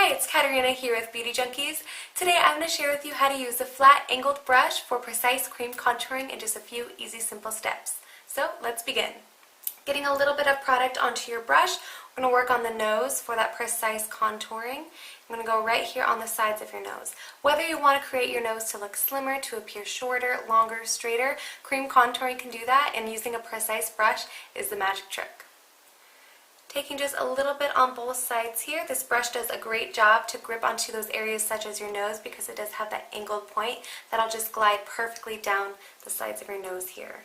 Hi, it's Katarina here with Beauty Junkees. Today I'm going to share with you how to use a flat angled brush for precise cream contouring in just a few easy simple steps. So let's begin. Getting a little bit of product onto your brush, we're going to work on the nose for that precise contouring. I'm going to go right here on the sides of your nose. Whether you want to create your nose to look slimmer, to appear shorter, longer, straighter, cream contouring can do that, and using a precise brush is the magic trick. Taking just a little bit on both sides here, this brush does a great job to grip onto those areas such as your nose because it does have that angled point that'll just glide perfectly down the sides of your nose here.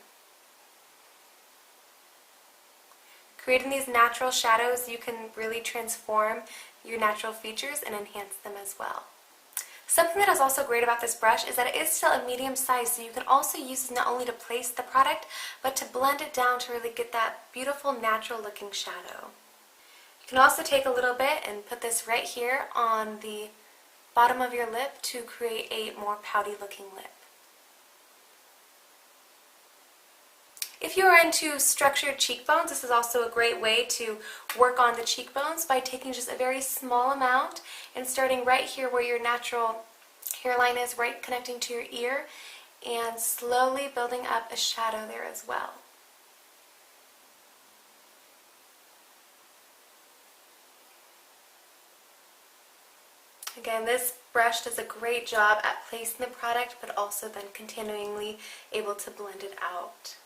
Creating these natural shadows, you can really transform your natural features and enhance them as well. Something that is also great about this brush is that it is still a medium size, so you can also use it not only to place the product, but to blend it down to really get that beautiful natural looking shadow. You can also take a little bit and put this right here on the bottom of your lip to create a more pouty looking lip. If you are into structured cheekbones, this is also a great way to work on the cheekbones by taking just a very small amount and starting right here where your natural hairline is, right connecting to your ear, and slowly building up a shadow there as well. Again, this brush does a great job at placing the product, but also then continually able to blend it out.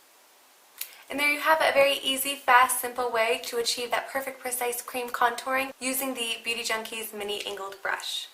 And there you have it, a very easy, fast, simple way to achieve that perfect, precise cream contouring using the Beauty Junkees mini angled brush.